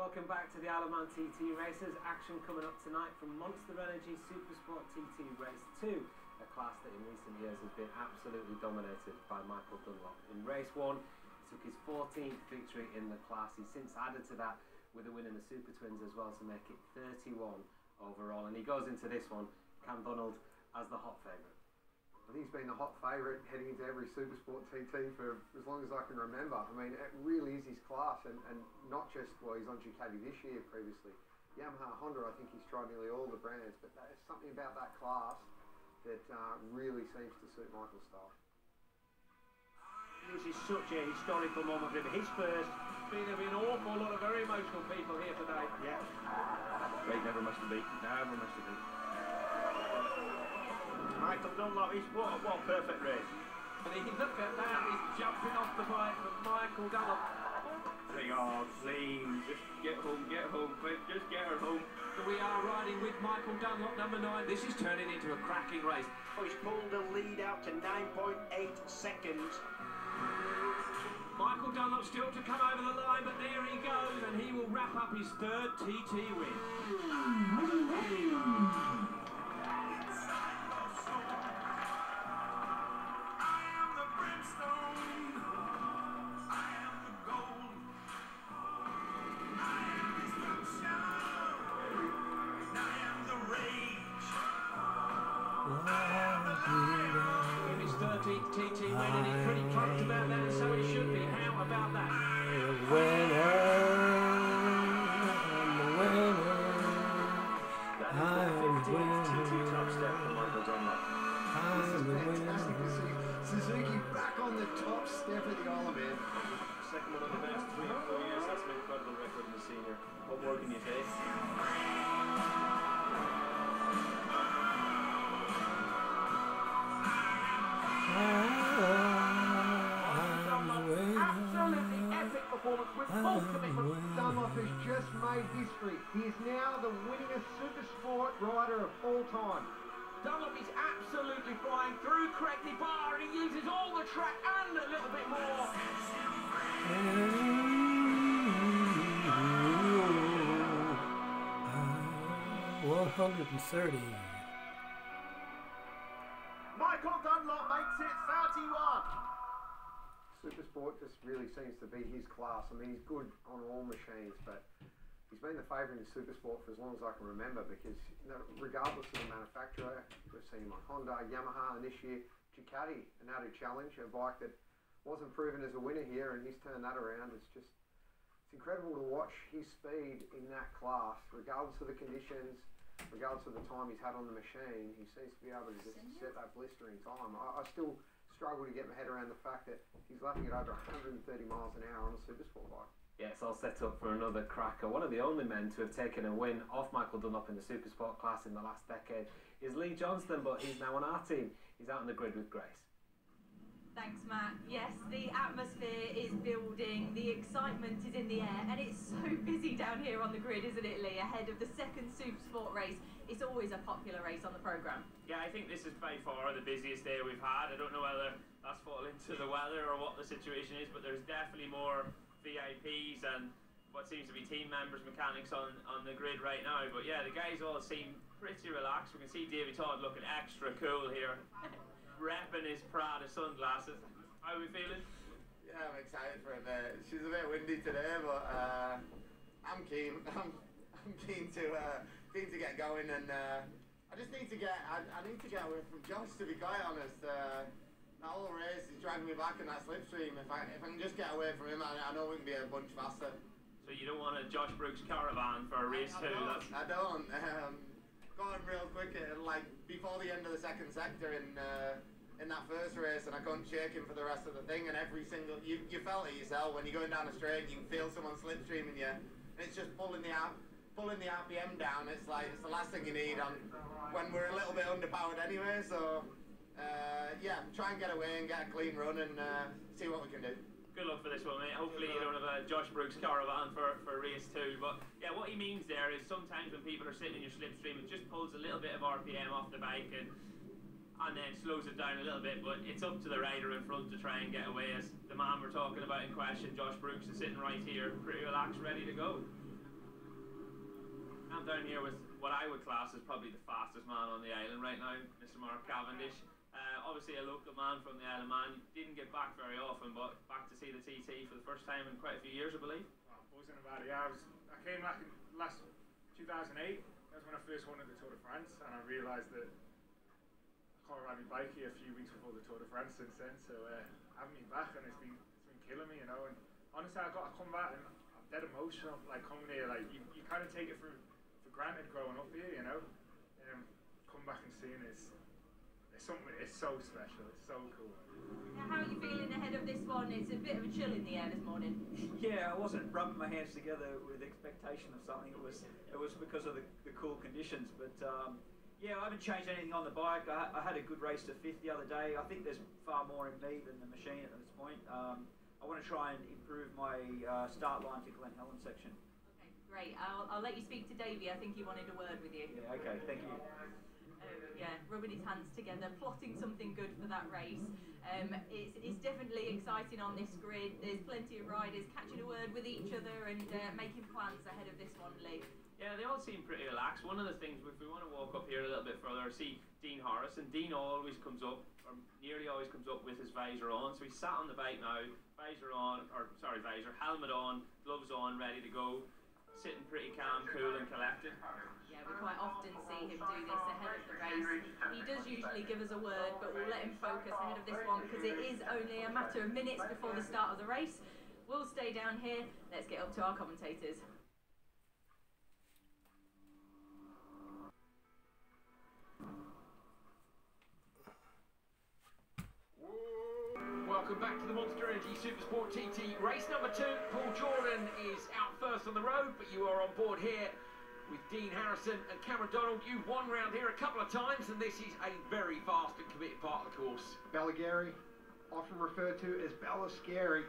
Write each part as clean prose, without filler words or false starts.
Welcome back to the Isle of Man TT Races. Action coming up tonight from Monster Energy Supersport TT Race 2, a class that in recent years has been absolutely dominated by Michael Dunlop. In race 1, he took his 14th victory in the class. He's since added to that with a win in the Super Twins as well to make it 31 overall. And he goes into this one, Cam Donald, as the hot favourite. I think he's been the hot favourite heading into every Supersport TT for as long as I can remember. I mean, it really is his class, and not just, well, he's on Ducati this year previously. Yamaha, Honda, I think he's tried nearly all the brands, but there's something about that class that really seems to suit Michael's style. This is such a historical moment for him. His first. There'll be an awful lot of very emotional people here today. Yeah. Great, never missed a beat. Never missed a beat. Michael Dunlop, what a perfect race. And he, look at that, he's jumping off the bike from Michael Dunlop. Please, just get home, quick, just get her home. So we are riding with Michael Dunlop, number 9. This is turning into a cracking race. Oh, he's pulled the lead out to 9.8 seconds. Michael Dunlop still to come over the line, but there he goes, and he will wrap up his 3rd TT win. TT win, and he's pretty pumped about that, and so he should be. How about that? I'm the winner. That is the 15th TT top step for Michael Dunlop. This is fantastic to see Suzuki back on the top step of the Isle of Man. Second one of the best 3 or 4 years. That's an incredible record in the senior. What more can you say? Absolutely epic performance with full commitment. Dunlop has just made history. He is now the winningest Supersport rider of all time. Dunlop is absolutely flying through Craigny Bar, and he uses all the track and a little bit more. 130. Michael Dunlop makes it 31. Supersport just really seems to be his class. I mean, he's good on all machines, but he's been the favourite in Supersport for as long as I can remember, because regardless of the manufacturer, we've seen him on Honda, Yamaha, and this year Ducati, an added challenge, a bike that wasn't proven as a winner here, and he's turned that around. It's incredible to watch his speed in that class, regardless of the conditions, regardless of the time he's had on the machine. He seems to be able to just set that blistering time. I still struggle to get my head around the fact that he's lapping at over 130 miles an hour on a Supersport bike. Yeah, it's all set up for another cracker. One of the only men to have taken a win off Michael Dunlop in the Supersport class in the last decade is Lee Johnston, but he's now on our team. He's out on the grid with Grace. Thanks, Matt. Yes, the atmosphere is building, the excitement is in the air, and it's so busy down here on the grid, isn't it, Lee? Ahead of the 2nd Supersport race. It's always a popular race on the programme. Yeah, I think this is by far the busiest day we've had. I don't know whether that's fallen into the weather or what the situation is, but there's definitely more VIPs and what seems to be team members, mechanics on the grid right now. But yeah, the guys all seem pretty relaxed. We can see Davey Todd looking extra cool here, repping his Prada sunglasses. How are we feeling? Yeah, I'm excited for it. She's a bit windy today, but I'm keen. I'm keen to get going, and I just need to get. I need to get away from Josh, to be quite honest. That whole race is dragging me back in that slipstream. If I can just get away from him, I know we can be a bunch faster. So you don't want a Josh Brooks caravan for a race 2? I don't. Going real quick, like before the end of the 2nd sector in that first race, and I couldn't shake him for the rest of the thing. And every single you felt it yourself when you're going down a straight, you can feel someone slipstreaming you, and it's just pulling the RPM down. It's like it's the last thing you need on when we're a little bit underpowered anyway. So yeah, try and get away and get a clean run and see what we can do. Good luck for this one, mate. Hopefully you don't have a Josh Brooks caravan for race 2. But yeah, what he means there is sometimes when people are sitting in your slipstream, it just pulls a little bit of RPM off the bike and then slows it down a little bit. But it's up to the rider in front to try and get away. As the man we're talking about in question, Josh Brooks, is sitting right here, pretty relaxed, ready to go. down here with what I would class as probably the fastest man on the island right now, Mr. Mark Cavendish. Obviously a local man from the Isle of Man. Didn't get back very often, but back to see the TT for the first time in quite a few years, I believe. Well, I'm buzzing about it. Yeah, I came back in last 2008. That was when I first won at the Tour de France, and I realised that I can't ride my bike here a few weeks before the Tour de France since then. So having me back, and it's been killing me, you know. And honestly, I come back and I'm dead emotional. Like coming here, like you kind of take it for granted growing up here, you know. Come back and seeing it's something. It's so special. It's so cool. Now, how are you feeling ahead of this one? It's a bit of a chill in the air this morning. Yeah, I wasn't rubbing my hands together with expectation of something. It was because of the cool conditions. But yeah, I haven't changed anything on the bike. I had a good race to 5th the other day. I think there's far more in me than the machine at this point. I want to try and improve my start line to Glen Helen section. Okay, great. I'll let you speak to Davey. I think he wanted a word with you. Yeah, okay, thank you. Yeah, rubbing his hands together, plotting something good for that race. It's definitely exciting on this grid. There's plenty of riders catching a word with each other and making plans ahead of this one, Lee. Yeah, they all seem pretty relaxed. One of the things, if we want to walk up here a little bit further, see Dean Harrison. Dean always comes up, or nearly always comes up with his visor on. So he's sat on the bike now, helmet on, gloves on, ready to go. Sitting pretty calm, cool and collected. Yeah, we quite often see him do this ahead of the race. He does usually give us a word, but we'll let him focus ahead of this one because it is only a matter of minutes before the start of the race. We'll stay down here. Let's get up to our commentators. Welcome back to the Monster Energy Supersport TT race number 2. Paul Jordan is out first on the road, but you are on board here with Dean Harrison and Cameron Donald. You've won round here a couple of times, and this is a very fast and committed part of the course. Balagary, often referred to as Balascary.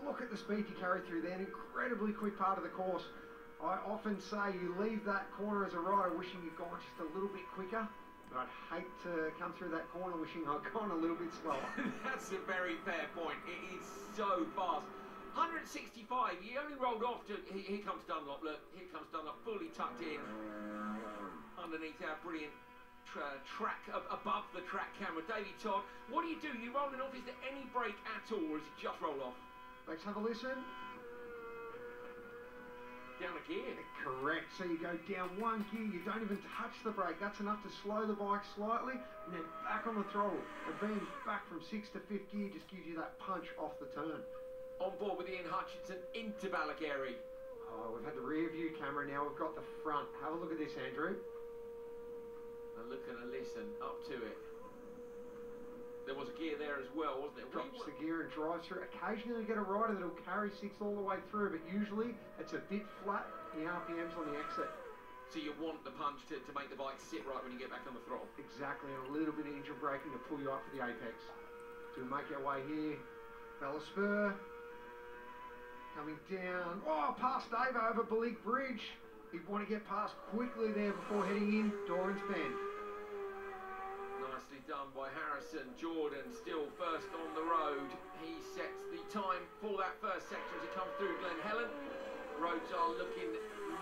Look at the speed you carry through there, an incredibly quick part of the course. I often say you leave that corner as a rider wishing you'd gone just a little bit quicker. But I'd hate to come through that corner wishing I'd gone a little bit slower. That's a very fair point. It is so fast. 165, he only rolled off to, here comes Dunlop, look, here comes Dunlop, fully tucked in, underneath our brilliant track, above the track camera. Davey Todd, what do? You rolling off, is there any break at all, or is it just roll off? Let's have a listen. Down a gear. Correct, so you go down one gear, you don't even touch the brake, that's enough to slow the bike slightly, and then back on the throttle. And being back from 6th to 5th gear just gives you that punch off the turn. On board with Ian Hutchinson into Balagary. Oh, we've had the rear view camera, now we've got the front. Have a look at this, Andrew. And look and listen, up to it. There was a gear there as well, wasn't there? Drops the gear and drives through. Occasionally you get a rider that'll carry 6 all the way through, but usually it's a bit flat in the RPMs on the exit. So you want the punch to make the bike sit right when you get back on the throttle. Exactly, and a little bit of engine braking to pull you up for the apex. So we make our way here. Bella Spur. Coming down. Oh, past Dave over Balik Bridge. He'd want to get past quickly there before heading in Doran's Bend. Nicely done by Harrison. Jordan still first on the road. He sets the time for that first section as he comes through Glen Helen. Roads are looking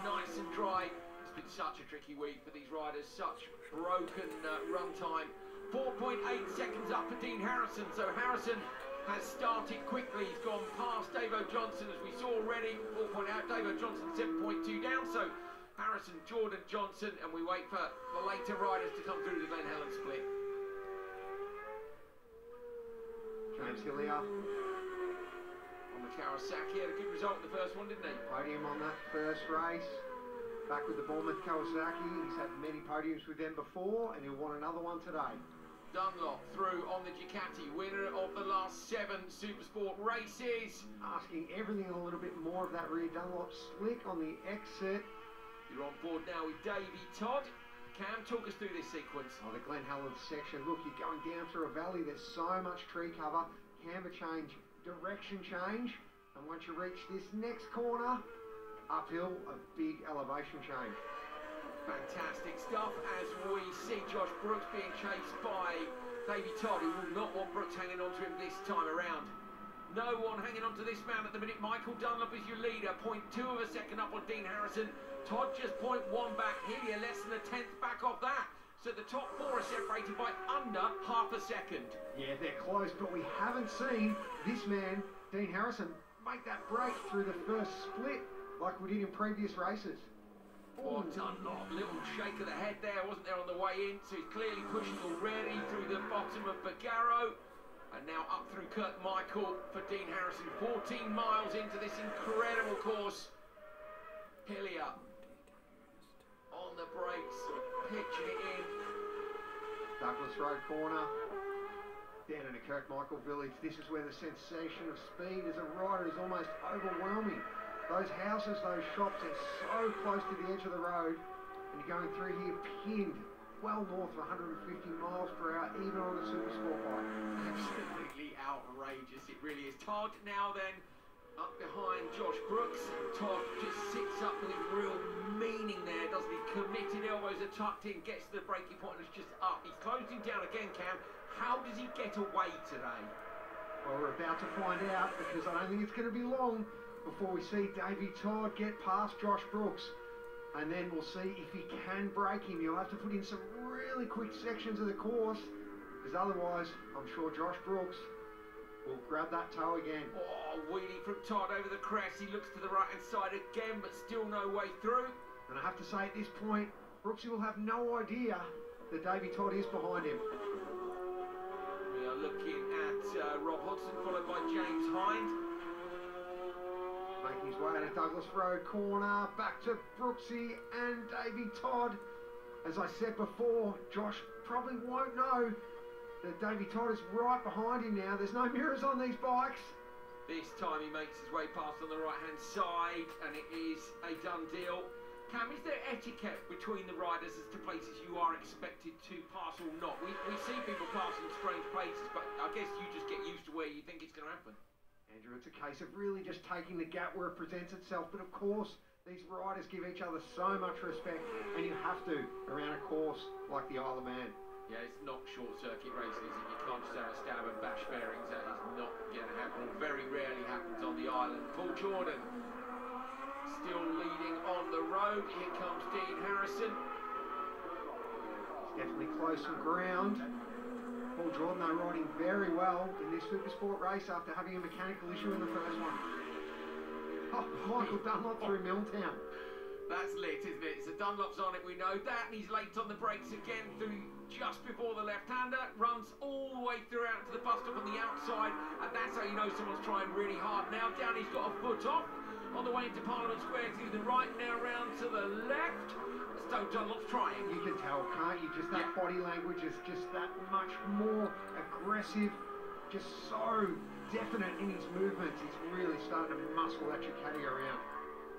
nice and dry. It's been such a tricky week for these riders. Such broken run time. 4.8 seconds up for Dean Harrison. So Harrison has started quickly. He's gone past Davo Johnson as we saw already. 4.8. Davo Johnson 7.2 down. So Harrison, Jordan, Johnson, and we wait for the later riders to come through the Glen Helen split. James Hillier on the Kawasaki had a good result in the first one, didn't he? Podium on that first race. Back with the Bournemouth Kawasaki. He's had many podiums with them before, and he'll want another one today. Dunlop through on the Ducati, winner of the last 7 Supersport races. Asking everything a little bit more of that rear Dunlop slick on the exit. You're on board now with Davey Todd. Cam, talk us through this sequence. Oh, the Glen Helen section. Look, you're going down through a valley. There's so much tree cover. Camber change, direction change. And once you reach this next corner, uphill, a big elevation change. Fantastic stuff as we see Josh Brooks being chased by Davey Todd, who will not want Brooks hanging on to him this time around. No one hanging on to this man at the minute. Michael Dunlop is your leader, 0.2 of a second up on Dean Harrison. Todd just 0.1 back. Hillier less than a tenth back off that. So the top four are separated by under half a second. Yeah, they're close, but we haven't seen this man, Dean Harrison, make that break through the first split like we did in previous races. Oh, Dunlop, little shake of the head there, wasn't there on the way in, so he's clearly pushing already through the bottom of Bagaro. And now up through Kurt Michael for Dean Harrison. 14 miles into this incredible course. Hillier on the brakes, pitching it in. Douglas Road corner, down in the Kirkmichael village. This is where the sensation of speed as a rider is almost overwhelming. Those houses, those shops are so close to the edge of the road, and you're going through here pinned well north of 150 miles per hour, even on a Supersport bike. Absolutely outrageous, it really is. Todd now then up behind Josh Brooks. Todd just sits up with real meaning there, doesn't he? Committed, elbows are tucked in, gets to the braking point and it's just up. He's closed him down again, Cam. How does he get away today? Well, we're about to find out, because I don't think it's going to be long before we see Davey Todd get past Josh Brooks. And then we'll see if he can break him. You'll have to put in some really quick sections of the course, because otherwise, I'm sure Josh Brooks will grab that toe again. Oh, wheelie from Todd over the crest. He looks to the right-hand side again, but still no way through. And I have to say, at this point, Brooksy will have no idea that Davey Todd is behind him. We are looking at Rob Hodgson, followed by James Hind. Making his way out of Douglas Road corner, back to Brooksy and Davey Todd. As I said before, Josh probably won't know that Davey Todd is right behind him now. There's no mirrors on these bikes. This time he makes his way past on the right-hand side, and it is a done deal. Cam, is there etiquette between the riders as to places you are expected to pass or not? We see people passing strange places, but I guess you just get used to where you think it's going to happen. Andrew, it's a case of really just taking the gap where it presents itself, but of course, these riders give each other so much respect, and you have to around a course like the Isle of Man. Yeah, it's not short circuit racing, is it? You can't just have a stab and bash bearings. That is not going to happen. Very rarely happens on the island. Paul Jordan still leading on the road. Here comes Dean Harrison. He's definitely close some ground. Paul Jordan, though, riding very well in this Supersport race after having a mechanical issue in the first one. Oh, Michael Dunlop through Milltown. That's lit, isn't it? So Dunlop's on it, we know that, and he's late on the brakes again through just before the left-hander, runs all the way through out to the bus stop on the outside, and that's how you know someone's trying really hard. Now down, he's got a foot off, on the way into Parliament Square through the right, now round to the left. So Dunlop's trying. You can tell, can't you? Just that body language is just that much more aggressive, just so definite in his movements. He's really starting to muscle that caddy around.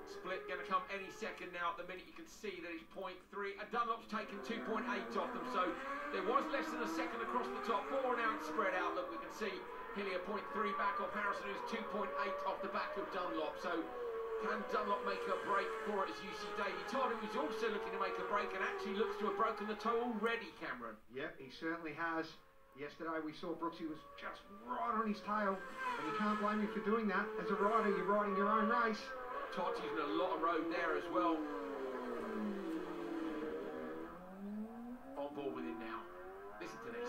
Split going to come any second now. At the minute you can see that it's 0.3, and Dunlop's taken 2.8 off them, so there was less than a second across the top. 4 now it's spread out. Look, we can see Hillier 0.3 back off Harrison, who's 2.8 off the back of Dunlop. So can Dunlop make a break for it, as you see Davey Todd, who's also looking to make a break and actually looks to have broken the toe already, Cameron? Yep, he certainly has. Yesterday we saw Brooksy was just right on his tail, and you can't blame him for doing that. As a rider, you're riding your own race. Todd's using a lot of road there as well. On board with him now. Listen to this.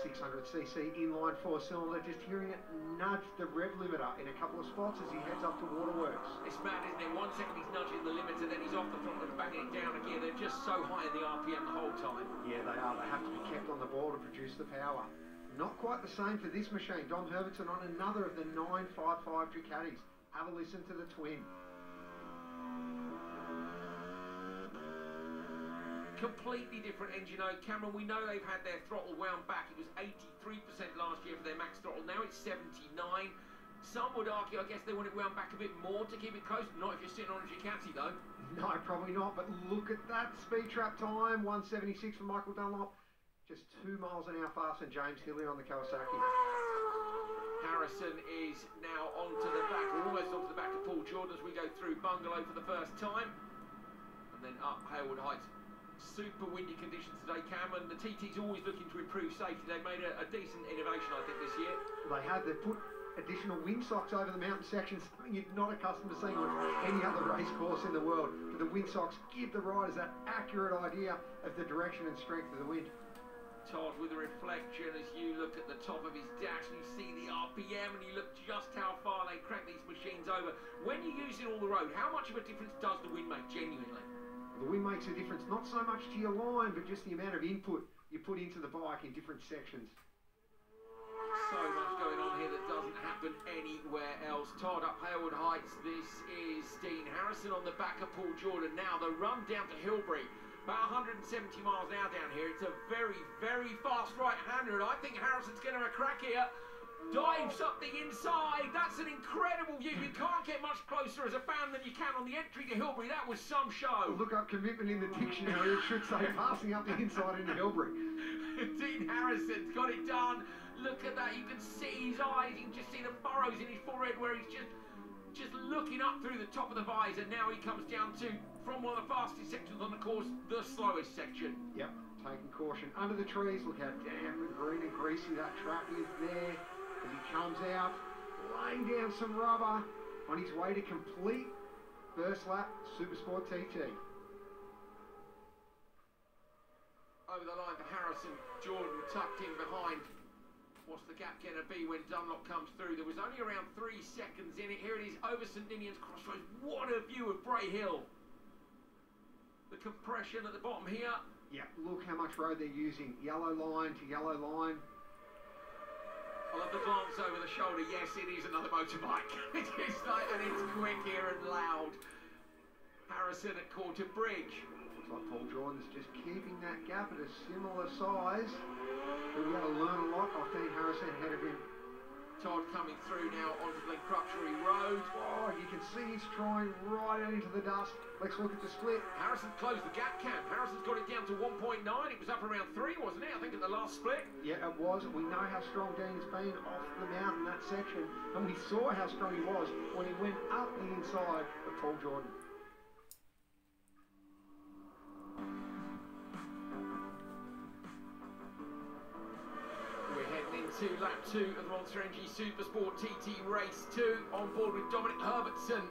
600cc inline 4-cylinder, just hearing it nudge the rev limiter in a couple of spots as he heads up to Waterworks. It's mad, isn't it? 1 second he's nudging the limiter, then he's off the front and banging it down again. They're just so high in the RPM the whole time. Yeah, they are. They have to be kept on the ball to produce the power. Not quite the same for this machine. Dom Herbertson on another of the 955 Ducatis. Have a listen to the twin. Completely different engine. Cameron, we know they've had their throttle wound back. It was 83% last year for their max throttle. Now it's 79. Some would argue, I guess, they want it wound back a bit more to keep it close. Not if you're sitting on a Ducati, though. No, probably not. But look at that speed trap time. 176 for Michael Dunlop. Just 2 miles an hour faster than James Hillier on the Kawasaki. Harrison is now onto the back, almost onto the back of Paul Jordan as we go through Bungalow for the first time. And then up Hayward Heights. Super windy conditions today, Cam, and the TT's always looking to improve safety. They've made a decent innovation, I think, this year. They have. They've put additional windsocks over the mountain sections, something you're not accustomed to seeing on any other race course in the world. But the windsocks give the riders that accurate idea of the direction and strength of the wind. Todd with a reflection as you look at the top of his dash and you see the RPM and you look just how far they crank these machines over. When you're using all the road, how much of a difference does the wind make, genuinely? The wind makes a difference, not so much to your line, but just the amount of input you put into the bike in different sections. So much going on here that doesn't happen anywhere else. Todd up Hayward Heights. This is Dean Harrison on the back of Paul Jordan. Now the run down to Hilbury. About 170 miles an hour down here. It's a very, very fast right-hander, and I think Harrison's going to have a crack here. Dives up the inside. That's an incredible view. You can't get much closer as a fan than you can on the entry to Hilbury. That was some show. Look up commitment in the dictionary. It should say passing up the inside into Hilbury. Dean Harrison's got it done. Look at that. You can see his eyes. You can just see the furrows in his forehead where he's just looking up through the top of the visor. Now he comes down to, from one of the fastest sections on the course, the slowest section. Yep, taking caution under the trees. Look how damp and green and greasy that track is there. As he comes out, laying down some rubber on his way to complete first lap Supersport TT. Over the line for Harrison. Jordan tucked in behind. What's the gap going to be when Dunlop comes through? There was only around 3 seconds in it. Here it is over St Ninian's Crossroads. What a view of Bray Hill. The compression at the bottom here. Yeah, look how much road they're using. Yellow line to yellow line. I love the glance over the shoulder. Yes, it is another motorbike. It is like, and it's quick here and loud. Harrison at Quarter Bridge. Looks like Paul Jordan's just keeping that gap at a similar size. We've got to learn a lot off Dean Harrison ahead of him. Todd coming through now onto Glen Crutchery Road. Oh, you can see he's trying right out into the dust. Let's look at the split. Harrison closed the gap cam. Harrison's got it down to 1.9. It was up around 3, wasn't it? I think at the last split. Yeah, it was. We know how strong Dean's been off the mountain, that section. And we saw how strong he was when he went up the inside of Paul Jordan. To lap 2 of the Monster Energy Supersport TT Race 2, on board with Dominic Herbertson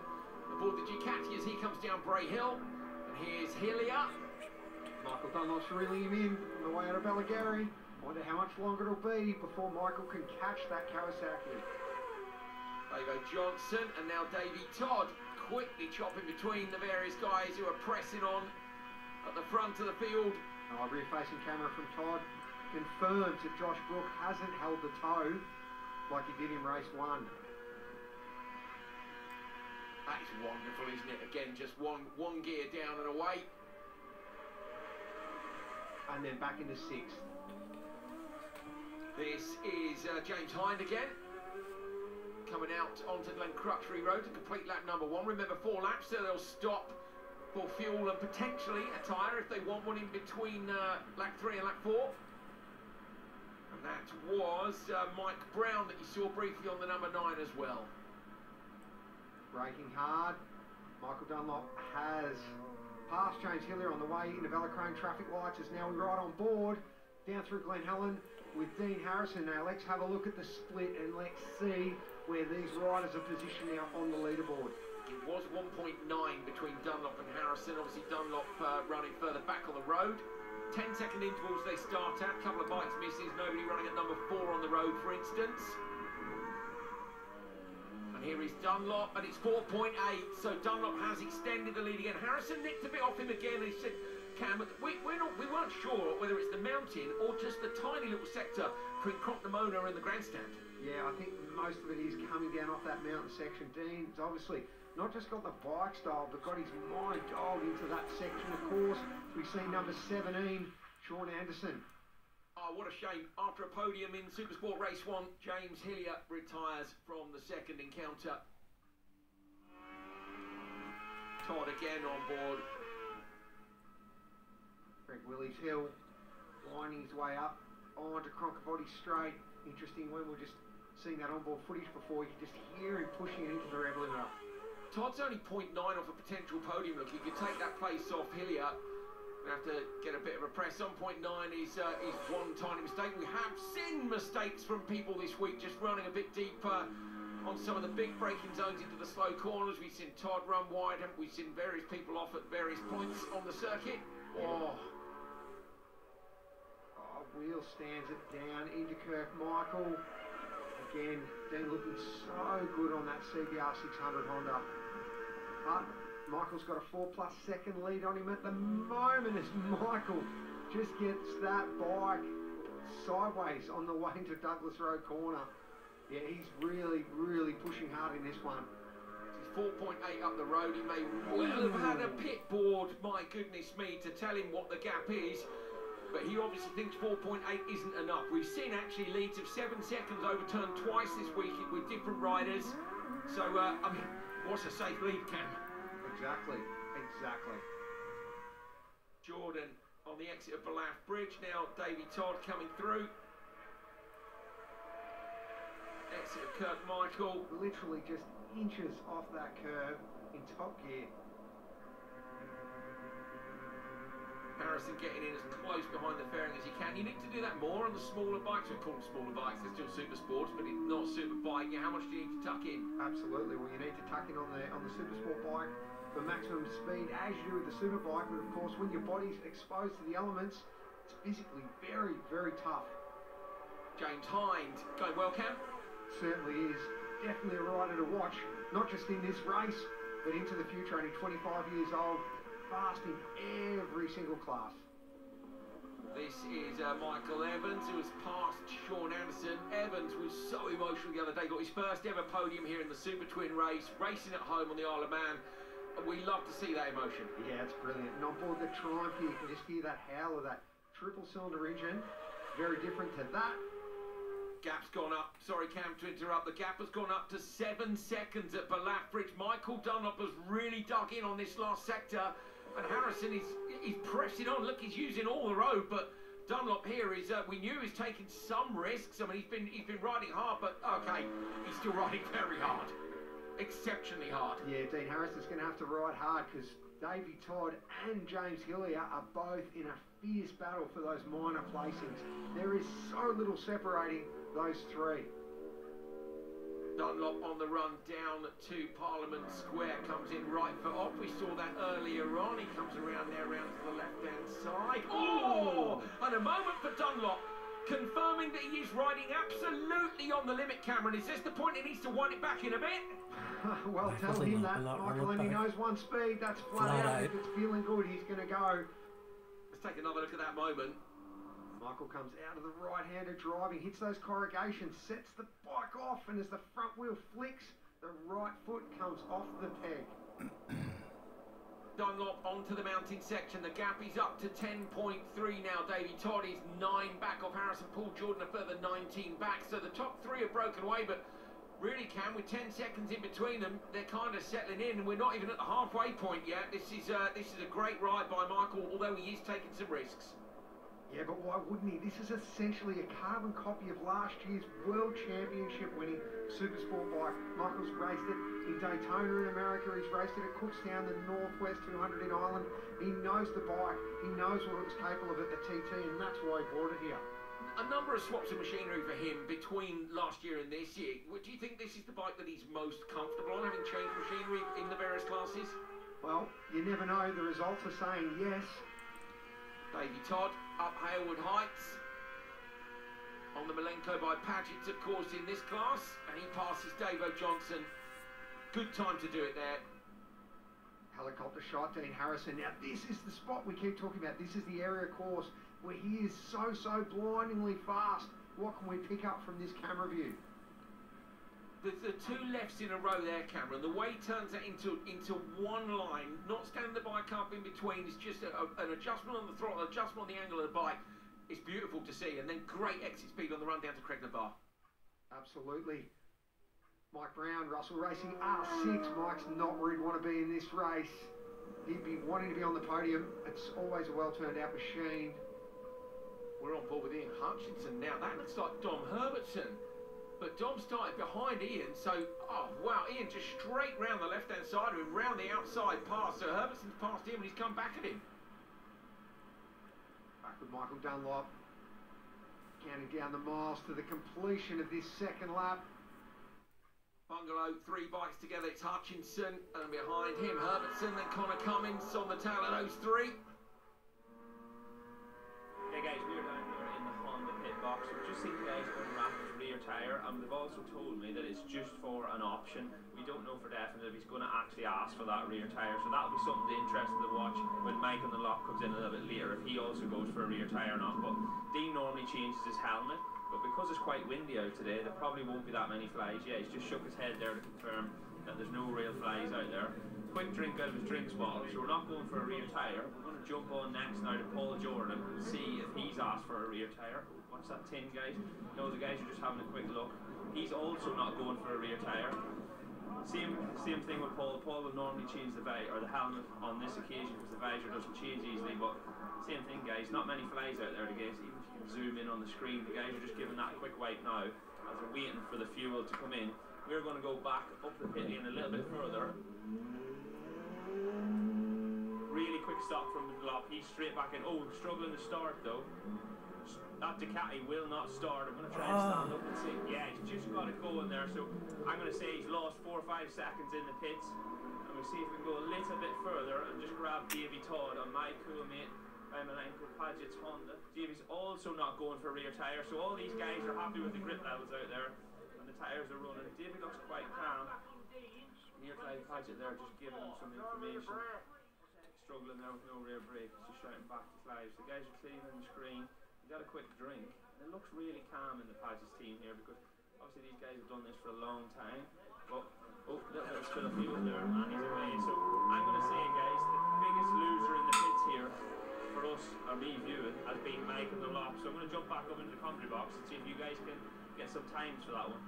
aboard the Ducati as he comes down Bray Hill. And here's Hillier. Michael Dunlop's reeling him in on the way out of Belagary. Wonder how much longer it'll be before Michael can catch that Kawasaki. Davo Johnson and now Davey Todd quickly chopping between the various guys who are pressing on at the front of the field. Oh, rear-facing camera from Todd confirms that Josh Brook hasn't held the toe like he did in race 1. That is wonderful, isn't it? Again, just one gear down and away. And then back into 6th. This is James Hind again. Coming out onto Glen Crutchery Road to complete lap number 1. Remember, 4 laps, so they'll stop for fuel and potentially a tyre if they want one in between lap 3 and lap 4. And that was Mike Brown that you saw briefly on the number 9 as well. Braking hard. Michael Dunlop has passed James Hillier on the way into Velocrone traffic lights. Is now right on board down through Glen Helen with Dean Harrison. Now let's have a look at the split and let's see where these riders are positioned now on the leaderboard. It was 1.9 between Dunlop and Harrison. Obviously Dunlop running further back on the road. 10-second intervals they start at, couple of bikes misses, nobody running at number 4 on the road, for instance. And here is Dunlop, and it's 4.8, so Dunlop has extended the lead again. Harrison nicked a bit off him again, and he said, Cam, we weren't sure whether it's the mountain or just the tiny little sector between Cronknamona and the grandstand. Yeah, I think most of it is coming down off that mountain section. Dean's obviously not just got the bike style, but got his mind dialed into that section, of course. We see number 17, Sean Anderson. Oh, what a shame. After a podium in Supersport Race 1, James Hillier retires from the second encounter. Todd again on board. Greg Willies Hill, winding his way up onto Cronkabody Straight. Interesting when we're just seeing that onboard footage before, you can just hear him pushing it into the rev limiter. Todd's only 0.9 off a potential podium look. He could take that place off Hillier. We have to get a bit of a press on. 0.9 is one tiny mistake. We have seen mistakes from people this week, just running a bit deeper on some of the big braking zones into the slow corners. We've seen Todd run wide, haven't we? Seen various people off at various points on the circuit. Oh. Wheel stands it down into Michael. Again, Dean looking so good on that CBR 600 Honda. But Michael's got a 4+ second lead on him at the moment as Michael just gets that bike sideways on the way into Douglas Road corner. Yeah, he's really, really pushing hard in this one. He's 4.8 up the road. He may well have had a pit board, my goodness me, to tell him what the gap is. But he obviously thinks 4.8 isn't enough. We've seen actually leads of 7 seconds overturned twice this week with different riders. So, I mean, what's a safe lead, Cam? Exactly. Jordan on the exit of Balaf Bridge. Now Davey Todd coming through. Exit of Kirk Michael. Literally just inches off that curve in top gear. Harrison getting in as close behind the fairing as he can. You need to do that more on the smaller bikes. We call them smaller bikes, they're still super sports, but it's not super bike. How much do you need to tuck in? Absolutely. Well, you need to tuck in on the super sport bike for maximum speed, as you do with the super bike. But of course, when your body's exposed to the elements, it's physically very, very tough. James Hind going well, Cam? Certainly is. Definitely a rider to watch, not just in this race, but into the future. Only 25 years old, fast in every single class. This is Michael Evans, who has passed Sean Anderson. Evans was so emotional the other day, got his first ever podium here in the Super Twin race, racing at home on the Isle of Man. And we love to see that emotion. Yeah, it's brilliant. And on board the Triumph here, you can just hear that howl of that triple cylinder engine. Very different to that. Gap's gone up. Sorry, Cam, to interrupt. The gap has gone up to 7 seconds at Balaf Bridge. Michael Dunlop has really dug in on this last sector. And Harrison is pressing on. Look, he's using all the road, but Dunlop here is, we knew he's taking some risks. I mean, he's been riding hard, but okay, he's still riding very hard. Exceptionally hard. Yeah, Dean Harrison's going to have to ride hard because Davey Todd and James Hillier are both in a fierce battle for those minor placings. There is so little separating those three. Dunlop on the run down to Parliament Square, comes in right foot off. We saw that earlier on. He comes around there, round to the left-hand side. Oh! And a moment for Dunlop, confirming that he is riding absolutely on the limit, Cameron. Is this the point he needs to wind it back in a bit? Well, tell him that, Michael, and he knows one speed. That's flat out. If it's feeling good, he's going to go. Let's take another look at that moment. Michael comes out of the right-handed driving, hits those corrugations, sets the bike off, and as the front wheel flicks, the right foot comes off the peg. Dunlop onto the mountain section. The gap is up to 10.3 now. Davey Todd is 9 back off Harrison. Paul Jordan a further 19 back. So the top three have broken away, but really, Cam, with 10 seconds in between them, they're kind of settling in, and we're not even at the halfway point yet. This is a great ride by Michael, although he is taking some risks. Yeah, but why wouldn't he? This is essentially a carbon copy of last year's World Championship winning Supersport bike. Michael's raced it in Daytona in America. He's raced it at Cookstown, the Northwest 200 in Ireland. He knows the bike. He knows what it was capable of at the TT, and that's why he brought it here. A number of swaps of machinery for him between last year and this year. Do you think this is the bike that he's most comfortable on, having changed machinery in the various classes? Well, you never know. The results are saying yes. Davey Todd up Halewood Heights on the Malenko by Paget's, of course, in this class, and he passes Davo Johnson. Good time to do it there. Helicopter shot, Dean Harrison. Now, this is the spot we keep talking about. This is the area course where he is so blindingly fast. What can we pick up from this camera view? The two lefts in a row there, Cameron. The way he turns that into one line, not standing the bike up in between, it's just an adjustment on the throttle, adjustment on the angle of the bike. It's beautiful to see, and then great exit speed on the run down to Craigna Bar. Absolutely. Mike Brown, Russell Racing R6. Mike's not where he'd want to be in this race. He'd be wanting to be on the podium. It's always a well-turned-out machine. We're on board with Ian Hutchinson now. That looks like Dom Herbertson. But Dom started behind Ian, so, oh wow, Ian just straight round the left-hand side of him, round the outside pass. So Herbertson's passed him and he's come back at him. Back with Michael Dunlop. Counting down the miles to the completion of this second lap. Bungalow, 3 bikes together. It's Hutchinson, and behind him, Herbertson, then Connor Cummins on the tail of those 3. Yeah, guys, we're down here in the Honda pit box. We've just seen the guys unwrap his rear tyre, and they've also told me that it's just for an option. We don't know for definite if he's going to actually ask for that rear tyre, so that'll be something interesting to watch when Mike on the lock comes in a little bit later, if he also goes for a rear tyre or not. But Dean normally changes his helmet, but because it's quite windy out today, there probably won't be that many flies. Yeah, he's just shook his head there to confirm that there's no real flies out there. Quick drink out of his drinks bottle, so we're not going for a rear tyre. We're going to jump on next now to Paul Jordan and see if he's asked for a rear tyre. Watch that tin, guys. No, the guys are just having a quick look. He's also not going for a rear tyre. Same thing with Paul. Paul will normally change the helmet on this occasion because the visor doesn't change easily, but same thing, guys. Not many flies out there, guys. Even if you can zoom in on the screen, the guys are just giving that a quick wipe now as they're waiting for the fuel to come in. We're going to go back up the pit lane a little bit further. Really quick stop from the glop. He's straight back in. Oh, struggling to start though. That Ducati will not start. I'm going to try and stand up and see. Yeah, he's just got it going there. So I'm going to say he's lost 4 or 5 seconds in the pits. And we'll see if we can go a little bit further and just grab Davey Todd on my cool mate Malenko Paget's Honda. Davey's also not going for a rear tyre. So all these guys are happy with the grip levels out there. And the tyres are running. Davey looks quite calm. Near Paget there just giving him some information. Struggling there with no rear brake. He's just shouting back to Clive. The guys are cleaning the screen. He got a quick drink. It looks really calm in the Paget's team here because obviously these guys have done this for a long time. But oh, a little bit of spill of fuel there and he's away. So I'm going to say, guys, the biggest loser in the pits here for us, or me viewing, has been Mike and the Lop. So I'm going to jump back up into the commentary box and see if you guys can get some times for that one.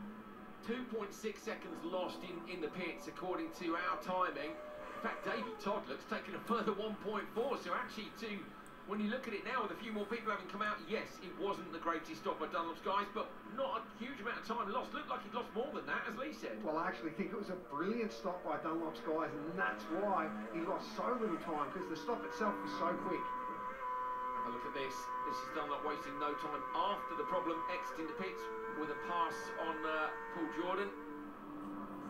2.6 seconds lost in the pits according to our timing. In fact, Davey Todd looks taking a further 1.4. So actually, when you look at it now with a few more people having come out, yes, it wasn't the greatest stop by Dunlop's guys, but not a huge amount of time lost. Looked like he'd lost more than that, as Lee said. Well, I actually think it was a brilliant stop by Dunlop's guys, and that's why he lost so little time, because the stop itself was so quick. Have a look at this. This is Dunlop wasting no time after the problem, exiting the pits with a pass on Paul Jordan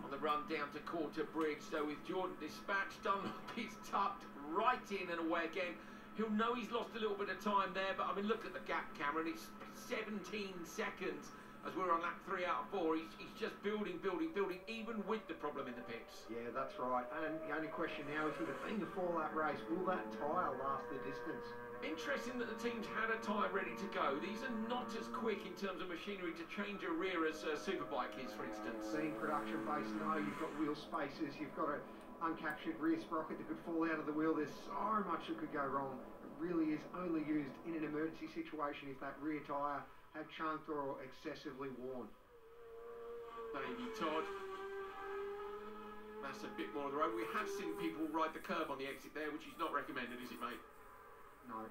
on the run down to Quarter Bridge. So with Jordan dispatched, Dunlop is tucked right in and away again. He'll know he's lost a little bit of time there, but I mean, look at the gap, Cameron. It's 17 seconds as we're on lap 3 out of 4. He's just building, even with the problem in the pits. Yeah, that's right. And the only question now is, with it being a 4-lap race, will that tyre last the distance? Interesting that the teams had a tyre ready to go. These are not as quick in terms of machinery to change a rear as Superbike is, for instance. Being production-based, no, you've got wheel spacers, you've got a uncaptured rear sprocket that could fall out of the wheel. There's so much that could go wrong. It really is only used in an emergency situation if that rear tyre had chunked or excessively worn. Davey Todd. That's a bit more of the road. We have seen people ride the curb on the exit there, which is not recommended, is it, mate? No.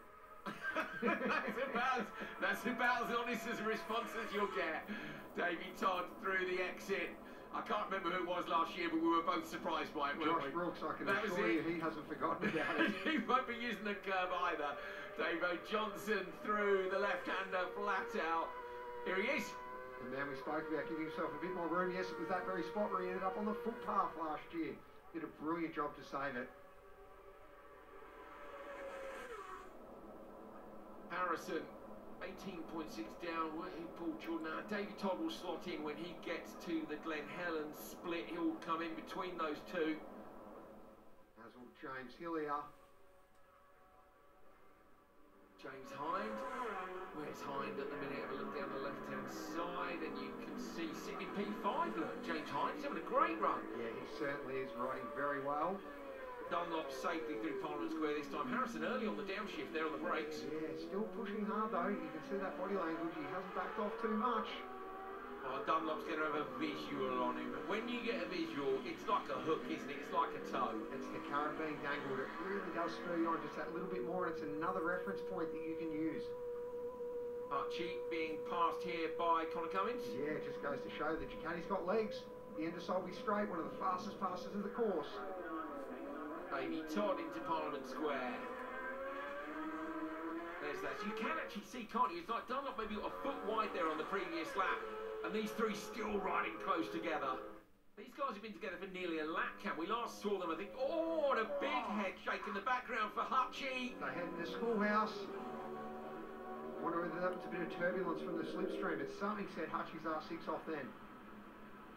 that's about as honest as a response as you'll get. Davey Todd through the exit. I can't remember who it was last year, but we were both surprised by it, weren't we? Josh Brooks, I can assure you, he hasn't forgotten about it. He won't be using the curb either. Davo Johnson through the left-hander, flat out. Here he is. The man we spoke about giving himself a bit more room. Yes, it was that very spot where he ended up on the footpath last year. Did a brilliant job to save it. Harrison, 18.6 down. Paul Jordan. Now, Davey Todd will slot in when he gets to the Glen Helen split. He'll come in between those two. As will James Hillier. James Hind. Where's Hind at the minute? Have a look down the left-hand side, and you can see sitting in P5. Look, James Hind is having a great run. Yeah, he certainly is riding very well. Dunlop safely through Parliament Square this time. Harrison early on the downshift there on the brakes. Yeah, still pushing hard though. You can see that body language. He hasn't backed off too much. Oh, Dunlop's going to have a visual on him. When you get a visual, it's like a hook, isn't it? It's like a toe. It's the carrot being dangled. It really does spur you on just that little bit more. It's another reference point that you can use. Archie being passed here by Connor Cummins. Yeah, it just goes to show that Ducati's got legs. The Endersol will be straight, one of the fastest passes of the course. Davey Todd into Parliament Square. There's that. You can actually see, can't you? It's like Dunlop maybe got a foot wide there on the previous lap. And these three still riding close together. These guys have been together for nearly a lap, Cam. We last saw them, I think. Oh, and a big head shake in the background for Hutchie. They head in the schoolhouse. Wonder whether that was a bit of turbulence from the slipstream, but something said Hutchie's R6 off then.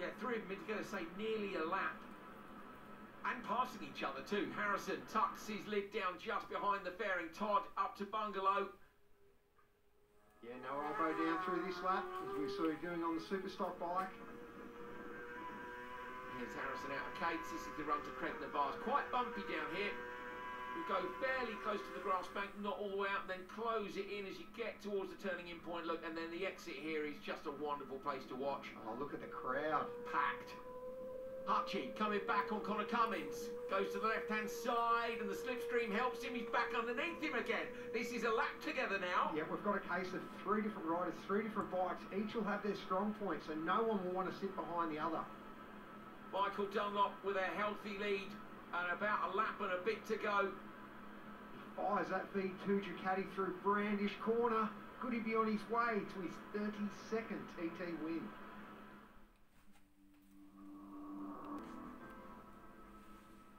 Yeah, three of them been together, say, nearly a lap. And passing each other too. Harrison tucks his lid down just behind the fairing. Todd up to Bungalow. Yeah, no elbow down through this lap, as we saw you doing on the Superstock bike. Here's Harrison out of Cates. This is the run to Craig Bars. Quite bumpy down here. We go fairly close to the grass bank, not all the way out, and then close it in as you get towards the turning in point. Look, and then the exit here is just a wonderful place to watch. Oh, look at the crowd. Packed. Hutchie coming back on Connor Cummins. Goes to the left-hand side, and the slipstream helps him. He's back underneath him again. This is a lap together now. Yeah, we've got a case of three different riders, three different bikes. Each will have their strong points, so no one will want to sit behind the other. Michael Dunlop with a healthy lead, and about a lap and a bit to go. He fires that V2 Ducati through Brandish corner. Could he be on his way to his 32nd TT win?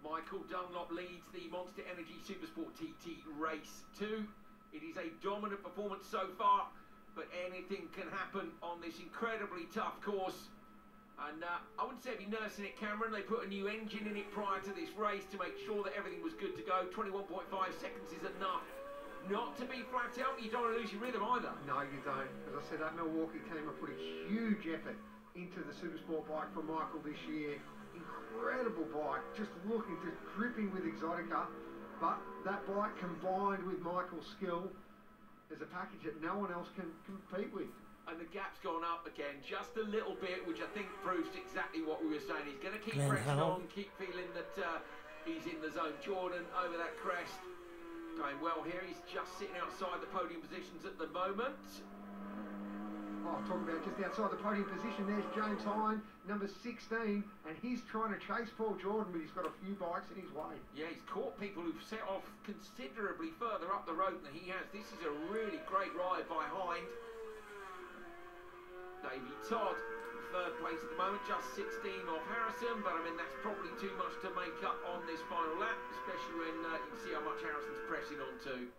Michael Dunlop leads the Monster Energy Supersport TT Race 2. It is a dominant performance so far, but anything can happen on this incredibly tough course. And I wouldn't say be nursing it, Cameron. They put a new engine in it prior to this race to make sure that everything was good to go. 21.5 seconds is enough not to be flat out, but you don't want to lose your rhythm either. No, you don't. As I said, that Milwaukee team have put a huge effort into the Supersport bike from Michael this year. Incredible bike, just dripping with Exotica, but that bike combined with Michael's skill is a package that no one else can compete with. And the gap's gone up again just a little bit, which I think proves exactly what we were saying. He's going to keep pressing on, keep feeling that he's in the zone. Jordan over that crest, going well here. He's just sitting outside the podium positions at the moment. Oh, talking about just outside the podium position, there's James Hine, number 16, and he's trying to chase Paul Jordan, but he's got a few bikes in his way. Yeah, he's caught people who've set off considerably further up the road than he has. This is a really great ride by Hind. Davey Todd, third place at the moment, just 16 off Harrison, but I mean, that's probably too much to make up on this final lap, especially when you can see how much Harrison's pressing on to.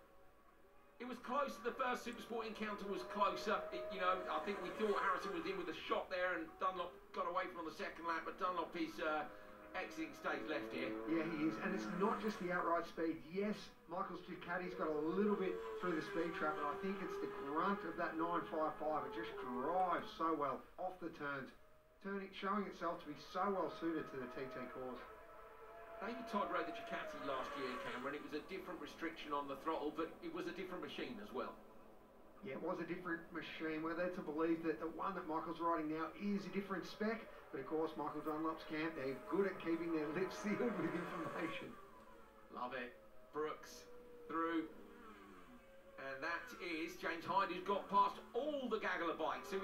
It was close. The first Supersport encounter was closer. I think we thought Harrison was in with a shot there, and Dunlop got away from on the second lap, but Dunlop is exiting stage left here. Yeah, he is, and it's not just the outright speed. Yes, Michael's Ducati's got a little bit through the speed trap, but I think it's the grunt of that 955. It just drives so well off the turns, showing itself to be so well suited to the TT course. David Todd rode the Ducati last year, Cameron. It was a different restriction on the throttle, but it was a different machine as well. Yeah, it was a different machine. We're led to believe that the one that Michael's riding now is a different spec, but of course Michael Dunlop's camp, they're good at keeping their lips sealed with information. Love it. Brooks through. And that is James Hyde, who's got past all the gaggle of bikes. He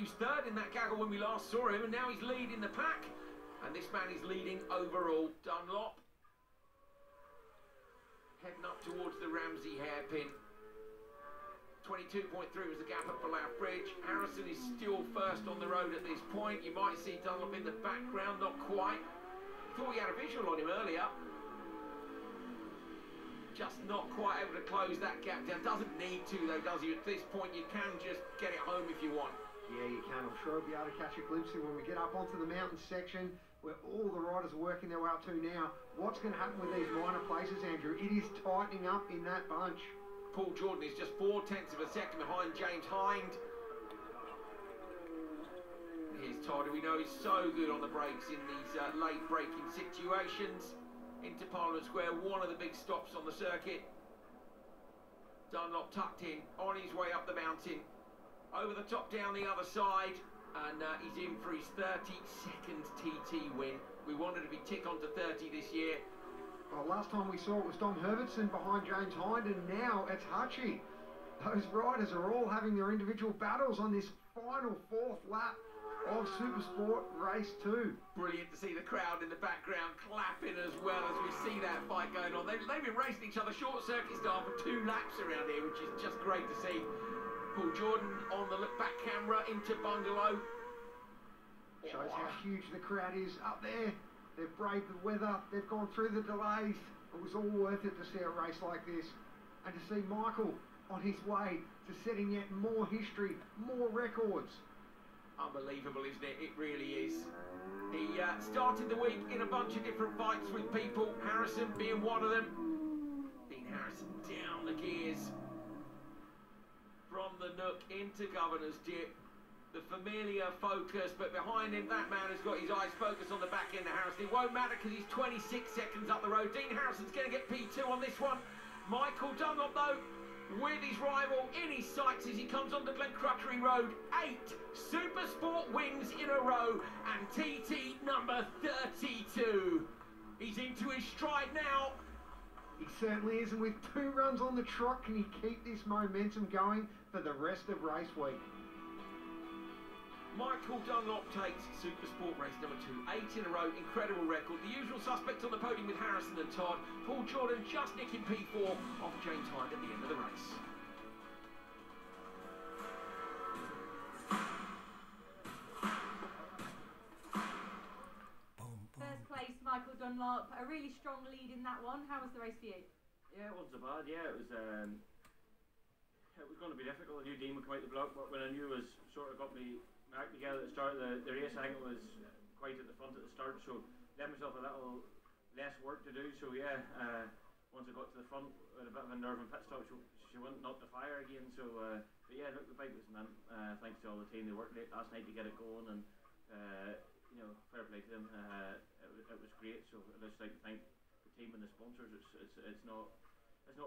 was third in that gaggle when we last saw him, and now he's leading the pack. And this man is leading overall. Dunlop heading up towards the Ramsey hairpin. 22.3 was the gap at Ballaugh Bridge. Harrison is still first on the road at this point. You might see Dunlop in the background, not quite. Thought we had a visual on him earlier. Just not quite able to close that gap down. Doesn't need to though, does he? At this point you can just get it home if you want. Yeah, you can. I'm sure I'll be able to catch a glimpse of when we get up onto the mountain section where all the riders are working their way up to now. What's going to happen with these minor places, Andrew? It is tightening up in that bunch. Paul Jordan is just 0.4 of a second behind James Hind. Here's Todd, who we know is so good on the brakes in these late braking situations. Into Parliament Square, one of the big stops on the circuit. Dunlop tucked in, on his way up the mountain. Over the top, down the other side. And he's in for his 32nd TT win. We wanted to be tick on to 30 this year. Well, last time we saw it was Dom Herbertson behind James Hind, and now it's Hutchie. Those riders are all having their individual battles on this final fourth lap of Supersport Race 2. Brilliant to see the crowd in the background clapping as well as we see that fight going on. They've been racing each other short circuit style for 2 laps around here, which is just great to see. Paul Jordan on the look back camera into Bungalow. Shows how huge the crowd is up there. They've braved the weather, they've gone through the delays. It was all worth it to see a race like this. And to see Michael on his way to setting yet more history, more records. Unbelievable, isn't it? It really is. He started the week in a bunch of different fights with people, Harrison being one of them. Dean Harrison down the gears. From the nook into Governor's Dip. The familiar focus, but behind him, that man has got his eyes focused on the back end of Harrison. It won't matter because he's 26 seconds up the road. Dean Harrison's going to get P2 on this one. Michael Dunlop, though, with his rival in his sights as he comes onto Glencrutchery Road. 8 Supersport wins in a row, and TT number 32. He's into his stride now. He certainly is, and with 2 runs on the trot, can he keep this momentum going for the rest of race week? Michael Dunlop takes Supersport race number 2, 8 in a row, incredible record. The usual suspects on the podium with Harrison and Todd. Paul Jordan just nicking P4 off James Hyde at the end of the race. First place, Michael Dunlop, a really strong lead in that one. How was the race for you? Yeah, it wasn't so bad. Yeah, it was going to be difficult. I knew Dean would come out the block, but when I knew it was sort of got me back together at the start of the race, I think it was quite at the front at the start, so left myself a little less work to do. So yeah, once I got to the front with a bit of a nerve and pit stop, she wouldn't knock the fire again. So but yeah, look, the bike was mint. Thanks to all the team, they worked late last night to get it going, and you know, fair play to them. It was great. So I'd just like to thank the team and the sponsors. It's not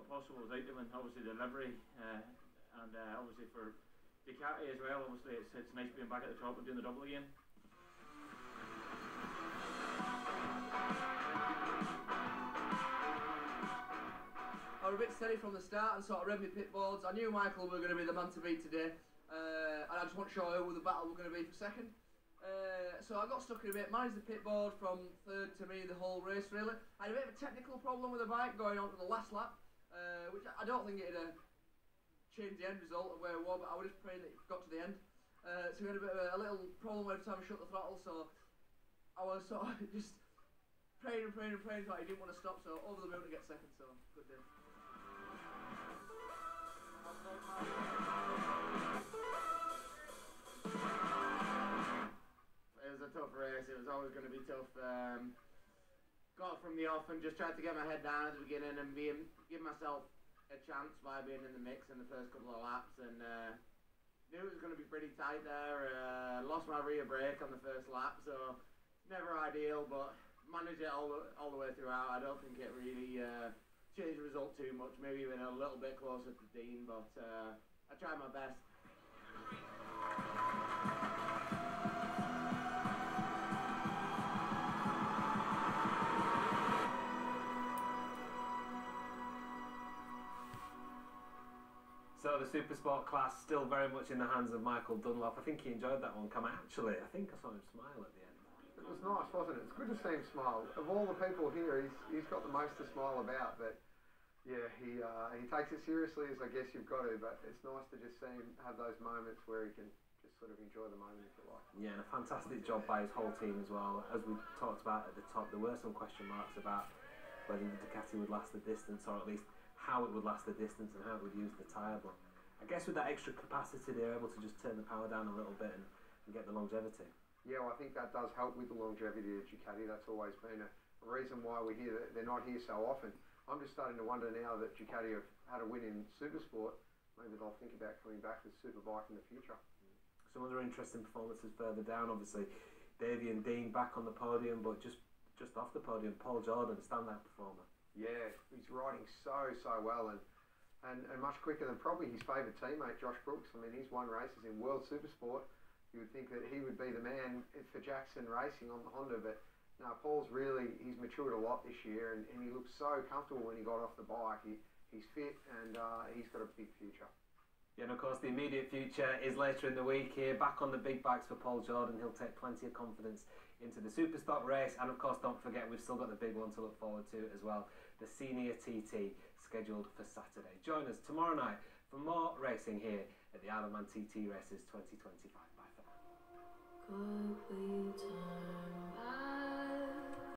possible without them, and obviously the livery, and obviously for Ducati as well. Obviously it's nice being back at the top and doing the double again. I was a bit steady from the start and sort of read my pit boards. I knew Michael were going to be the man to beat today, and I just want to show who the battle were going to be for second. So I got stuck in a bit, managed the pit board from third to me the whole race really. I had a bit of a technical problem with the bike going on to the last lap, which I don't think it'd changed the end result of where it was, but I was just praying that it got to the end. So we had a bit of a little problem every time I shut the throttle, so I was sort of just praying and praying and praying, but he didn't want to stop, so over the moon to get second, so good day. It was a tough race. It was always going to be tough. Got from the off and just tried to get my head down at the beginning and give myself a chance by being in the mix in the first couple of laps, and knew it was going to be pretty tight there. Lost my rear brake on the first lap, so never ideal, but managed it all the way throughout. I don't think it really changed the result too much. Maybe even a little bit closer to Dean, but I tried my best. So the Supersport class still very much in the hands of Michael Dunlop. I think he enjoyed that one. Actually, I think I saw him smile at the end. It was nice, wasn't it? It's good to see him smile. Of all the people here, he's got the most to smile about. But yeah, he takes it seriously, as I guess you've got to. But it's nice to just see him have those moments where he can just sort of enjoy the moment, if you like. Yeah, and a fantastic job by his whole team as well. As we talked about at the top, there were some question marks about whether the Ducati would last the distance, or at least how it would last the distance and how it would use the tyre. But I guess with that extra capacity, they're able to just turn the power down a little bit and get the longevity. Yeah, well, I think that does help with the longevity of Ducati. That's always been a reason why we're here. They're not here so often. I'm just starting to wonder now that Ducati have had a win in Supersport, maybe they'll think about coming back with Superbike in the future. Some other interesting performances further down, obviously. Davey and Dean back on the podium, but just off the podium, Paul Jordan, standout performer. Yeah, he's riding so well and much quicker than probably his favourite teammate, Josh Brooks. I mean, he's won races in World Supersport. You would think that he would be the man for Jackson Racing on the Honda, but no, he's matured a lot this year, and he looks so comfortable when he got off the bike. He's fit, and he's got a big future. Yeah, and of course the immediate future is later in the week here, back on the big bikes for Paul Jordan. He'll take plenty of confidence into the Superstock race, and of course don't forget we've still got the big one to look forward to as well, the Senior TT, scheduled for Saturday. Join us tomorrow night for more racing here at the Isle of Man TT Races 2025. Bye for now. quietly turn.